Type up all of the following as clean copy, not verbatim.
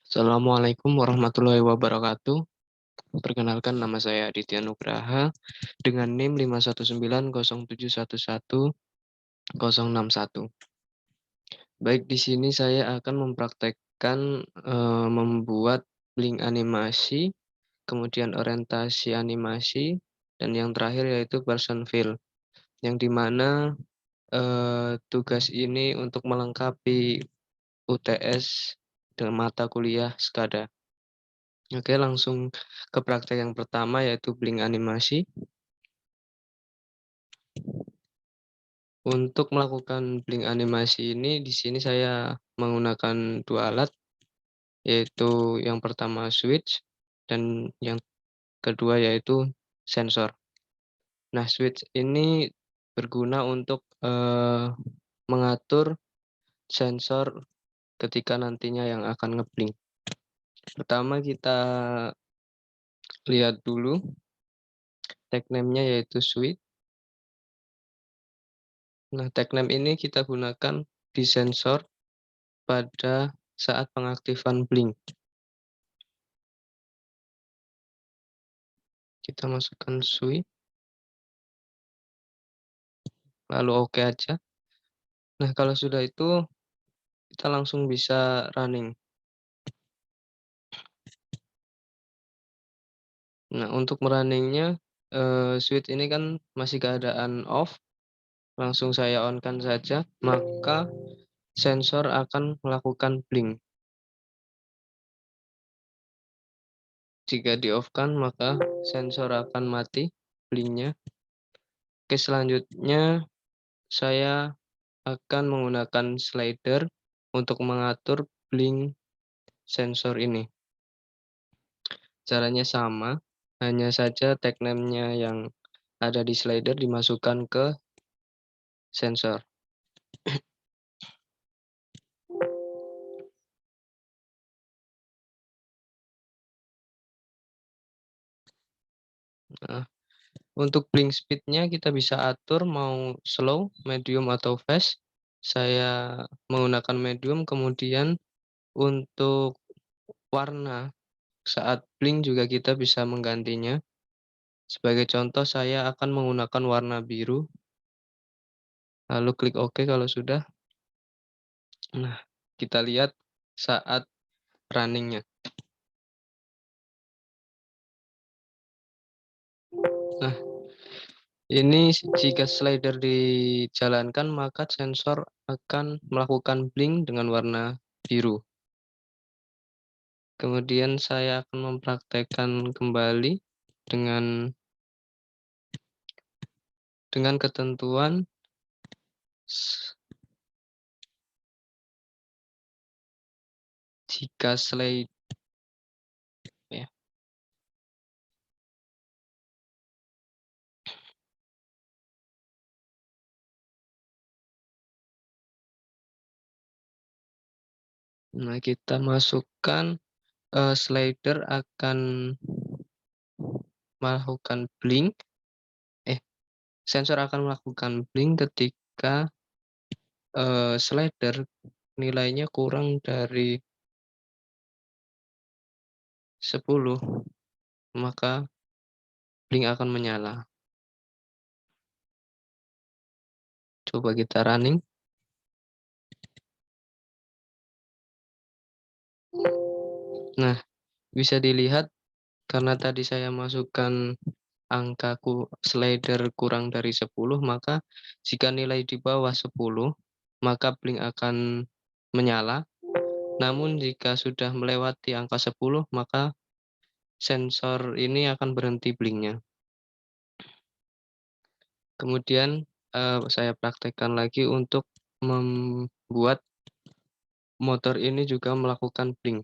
Assalamualaikum warahmatullahi wabarakatuh. Perkenalkan nama saya Aditya Nugraha dengan NIM 51907110061. Baik, di sini saya akan mempraktekkan membuat link animasi, kemudian orientasi animasi, dan yang terakhir yaitu person fill, yang dimana tugas ini untuk melengkapi UTS dengan mata kuliah SKADA. Oke, langsung ke praktek yang pertama yaitu blink animasi. Untuk melakukan blink animasi ini di sini saya menggunakan dua alat, yaitu yang pertama switch dan yang kedua yaitu sensor. Nah, switch ini berguna untuk mengatur sensor ketika nantinya yang akan ngeblink. Pertama kita lihat dulu tag name-nya yaitu switch. Nah, tag name ini kita gunakan di sensor pada saat pengaktifan blink. Kita masukkan switch, lalu oke aja. Nah, kalau sudah itu kita langsung bisa running. Nah, untuk merunningnya switch ini kan masih keadaan off, langsung saya on-kan saja, maka sensor akan melakukan blink. Jika di-off-kan, maka sensor akan mati blinknya. Oke, selanjutnya saya akan menggunakan slider untuk mengatur blink sensor ini. Caranya sama, hanya saja tag name-nya yang ada di slider dimasukkan ke sensor. Nah, untuk blink speed-nya kita bisa atur mau slow, medium, atau fast. Saya menggunakan medium, kemudian untuk warna saat blink juga kita bisa menggantinya. Sebagai contoh, saya akan menggunakan warna biru, lalu klik OK kalau sudah. Nah, kita lihat saat running-nya. Nah, ini jika slider dijalankan, maka sensor akan melakukan blink dengan warna biru. Kemudian saya akan mempraktekkan kembali dengan ketentuan jika slider ya. Nah, kita masukkan slider akan melakukan blink. Sensor akan melakukan blink ketika slider nilainya kurang dari 10, maka blink akan menyala. Coba kita running. Nah, bisa dilihat karena tadi saya masukkan angka slider kurang dari 10, maka jika nilai di bawah 10, maka blink akan menyala. Namun jika sudah melewati angka 10, maka sensor ini akan berhenti blinknya. Kemudian saya praktekkan lagi untuk membuat motor ini juga melakukan blink.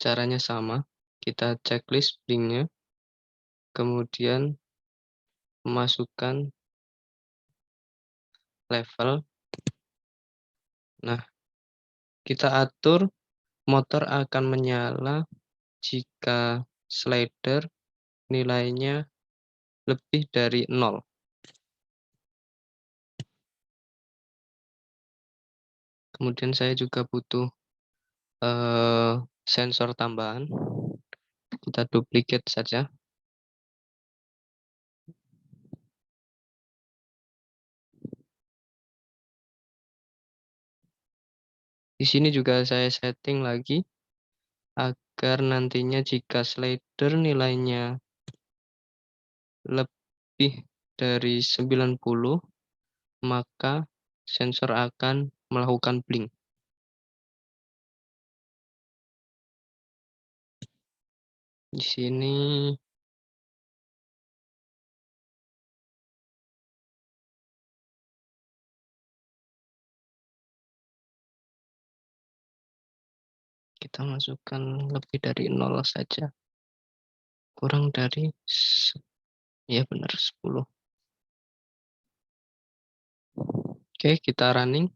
Caranya sama, kita checklist blinknya, kemudian memasukkan level. Nah, kita atur motor akan menyala jika slider nilainya lebih dari 0. Kemudian saya juga butuh, sensor tambahan, kita duplicate saja. Di sini juga saya setting lagi agar nantinya jika slider nilainya lebih dari 90, maka sensor akan melakukan blink. Di sini kita masukkan lebih dari 0 saja, kurang dari ya benar 10. Oke, kita running.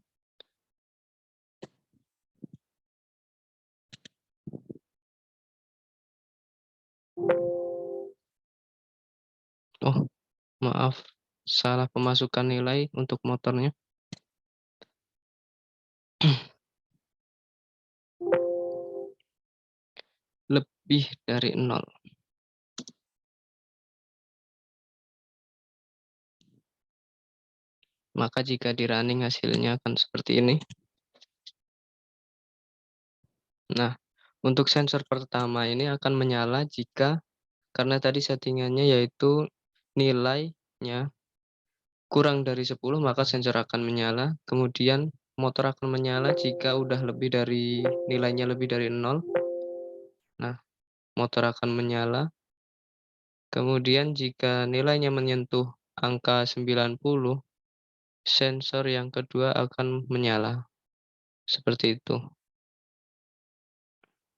Oh, maaf, salah pemasukan nilai untuk motornya. Lebih dari 0. Maka jika di running hasilnya akan seperti ini. Nah, untuk sensor pertama ini akan menyala jika karena tadi settingannya yaitu nilainya kurang dari 10 maka sensor akan menyala, kemudian motor akan menyala jika udah lebih dari nilainya lebih dari 0. Nah, motor akan menyala. Kemudian jika nilainya menyentuh angka 90, sensor yang kedua akan menyala. Seperti itu.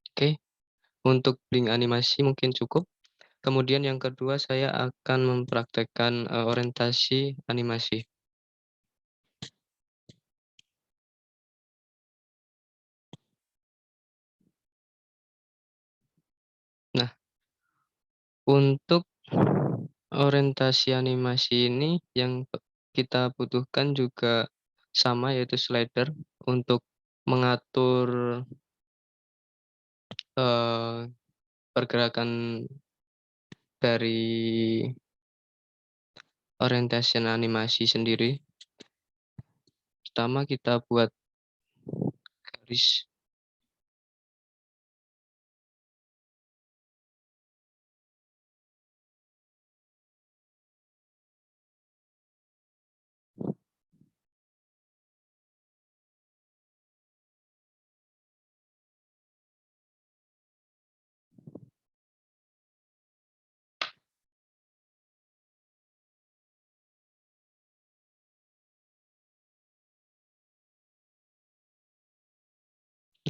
Oke, untuk blink animasi mungkin cukup. Kemudian yang kedua saya akan mempraktekkan, orientasi animasi. Nah, untuk orientasi animasi ini yang kita butuhkan juga sama yaitu slider untuk mengatur, eee, pergerakan dari orientation animasi sendiri. Pertama kita buat garis.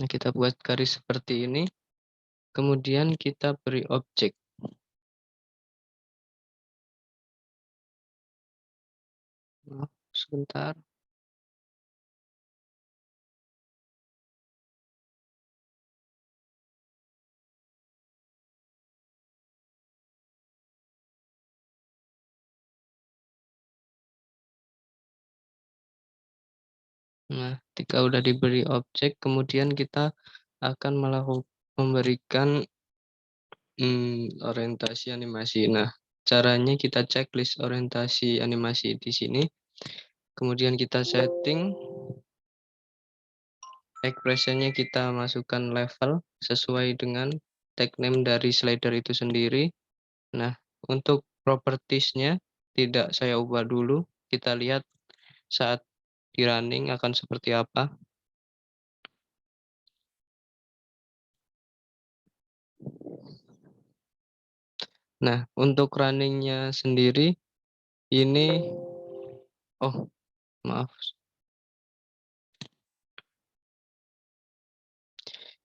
Nah, kita buat garis seperti ini, kemudian kita beri objek. Maaf, sebentar. Nah, ketika udah diberi objek, kemudian kita akan memberikan, orientasi animasi. Nah, caranya kita checklist orientasi animasi di sini, kemudian kita setting, expression-nya kita masukkan level sesuai dengan tag name dari slider itu sendiri. Nah, untuk properties-nya tidak saya ubah dulu, kita lihat saat di running akan seperti apa. Nah, untuk running-nya sendiri ini oh, maaf,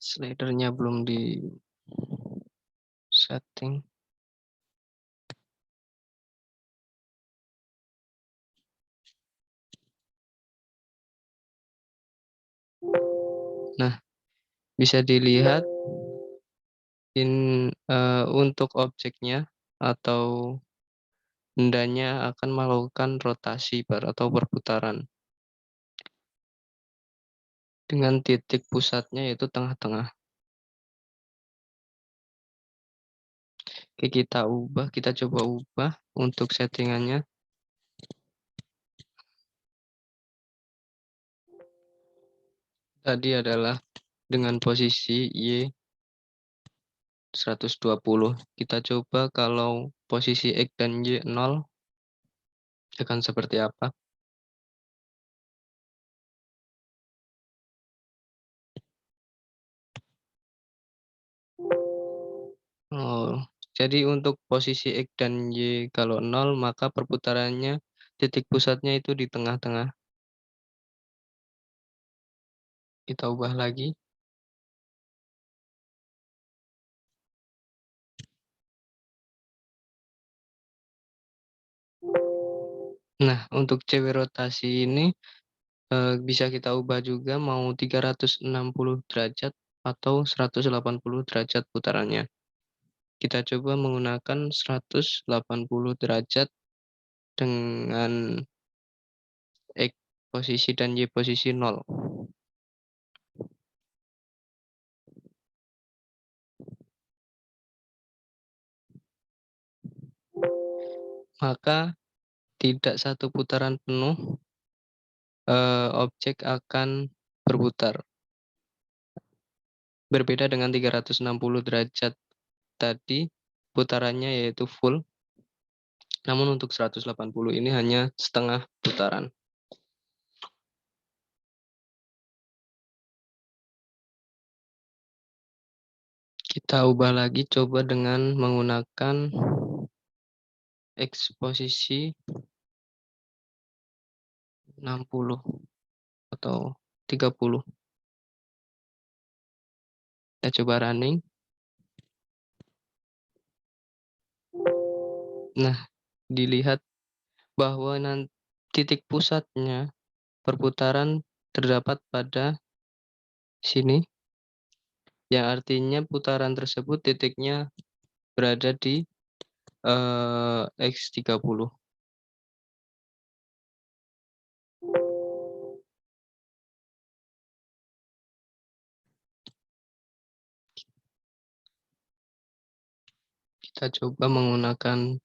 slider-nya belum di-setting. Nah, bisa dilihat untuk objeknya atau bendanya akan melakukan rotasi atau perputaran. dengan titik pusatnya yaitu tengah-tengah. Oke, kita coba ubah untuk settingannya. Tadi adalah dengan posisi Y 120. Kita coba kalau posisi X dan Y 0 akan seperti apa. Oh, jadi untuk posisi X dan Y kalau 0 maka perputarannya titik pusatnya itu di tengah-tengah. Kita ubah lagi. Nah, untuk cewek rotasi ini bisa kita ubah juga mau 360 derajat atau 180 derajat putarannya. Kita coba menggunakan 180 derajat dengan X posisi dan Y posisi 0. Maka tidak satu putaran penuh objek akan berputar. Berbeda dengan 360 derajat tadi, putarannya yaitu full. Namun untuk 180 ini hanya setengah putaran. Kita ubah lagi coba dengan menggunakan X posisi 60 atau 30. Kita coba running. Nah, dilihat bahwa titik pusatnya perputaran terdapat pada sini, yang artinya putaran tersebut titiknya berada di X30. Kita coba menggunakan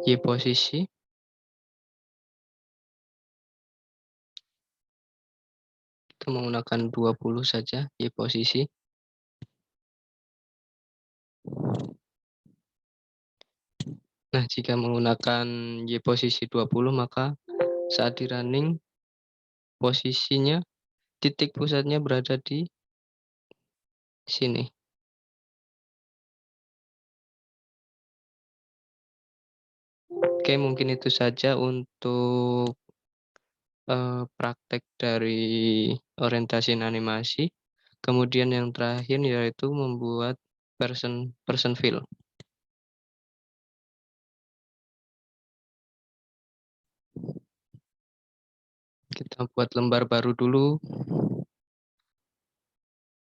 Y posisi. Kita menggunakan 20 saja Y posisi. Nah, jika menggunakan Y posisi 20 maka saat di running posisinya titik pusatnya berada di sini. Oke, mungkin itu saja untuk praktek dari orientasi animasi. Kemudian yang terakhir yaitu membuat person feel. Kita buat lembar baru dulu.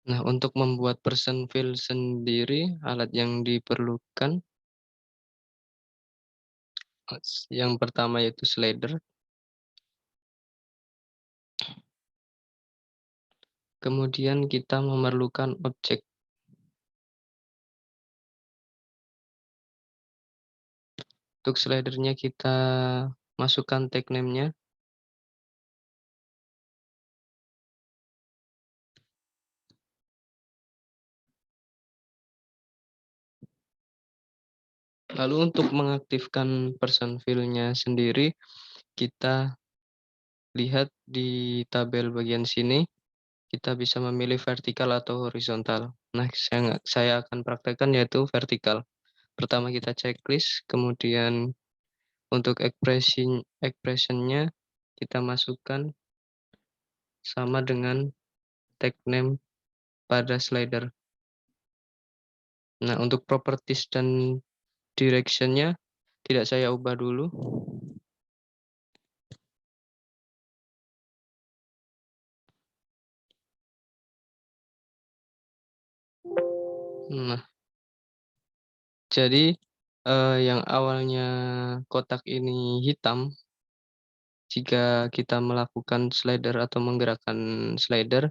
Nah, untuk membuat person feel sendiri, alat yang diperlukan yang pertama yaitu slider. Kemudian kita memerlukan objek. Untuk slidernya kita masukkan tag name-nya. Lalu untuk mengaktifkan person fill-nya sendiri, kita lihat di tabel bagian sini, kita bisa memilih vertikal atau horizontal. Nah, saya akan praktekkan yaitu vertikal. Pertama kita checklist, kemudian untuk expression-nya kita masukkan sama dengan tag name pada slider. Nah, untuk properties dan direction-nya tidak saya ubah dulu. Nah, jadi yang awalnya kotak ini hitam Jika kita melakukan slider atau menggerakkan slider,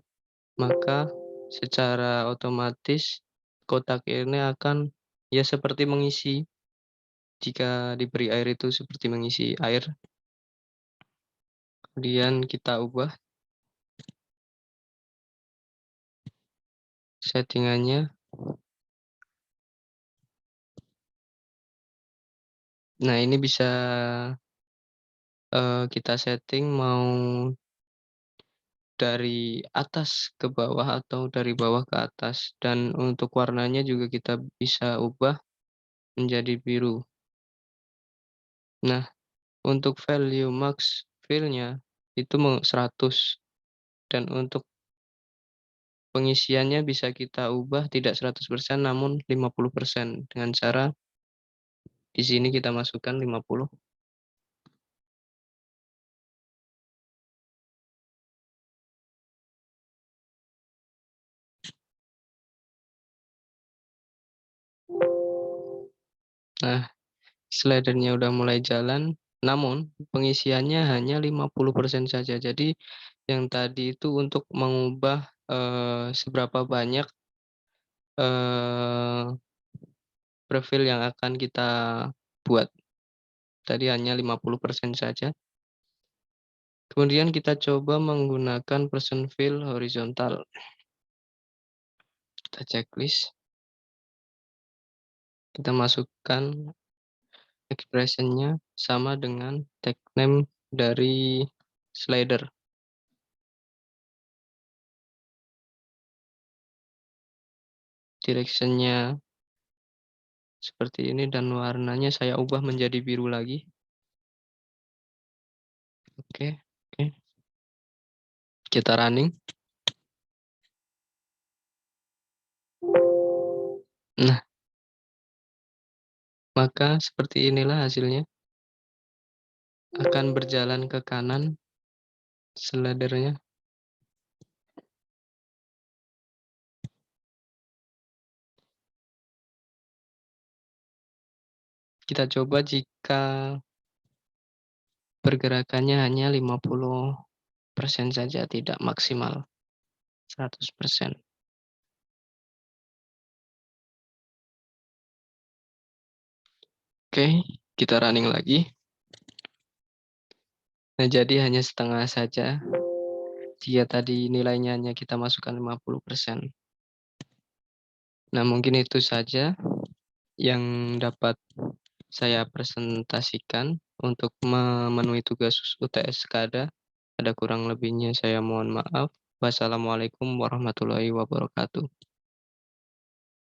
maka secara otomatis kotak ini akan ya seperti mengisi, jika diberi air itu seperti mengisi air. Kemudian kita ubah settingannya. Nah, ini bisa, kita setting mau dari atas ke bawah atau dari bawah ke atas, dan untuk warnanya juga kita bisa ubah menjadi biru. Nah, untuk value max fill-nya itu 100, dan untuk pengisiannya bisa kita ubah tidak 100% namun 50% dengan cara di sini kita masukkan 50. Nah, slider-nya udah mulai jalan, namun pengisiannya hanya 50% saja. Jadi yang tadi itu untuk mengubah, seberapa banyak, eee, profil yang akan kita buat. Tadi hanya 50% saja. Kemudian kita coba menggunakan person fill horizontal. Kita checklist, kita masukkan expression-nya sama dengan tag name dari slider. Direction-nya seperti ini dan warnanya saya ubah menjadi biru lagi. Oke, oke. Kita running. Nah, maka seperti inilah hasilnya. Akan berjalan ke kanan slider-nya. Kita coba jika pergerakannya hanya 50% saja, tidak maksimal 100%. Oke, kita running lagi. Nah, jadi hanya setengah saja. Jika tadi nilainya hanya kita masukkan 50%. Nah, mungkin itu saja yang dapat saya presentasikan untuk memenuhi tugas UTS SKADA. Ada kurang lebihnya saya mohon maaf. Wassalamualaikum warahmatullahi wabarakatuh.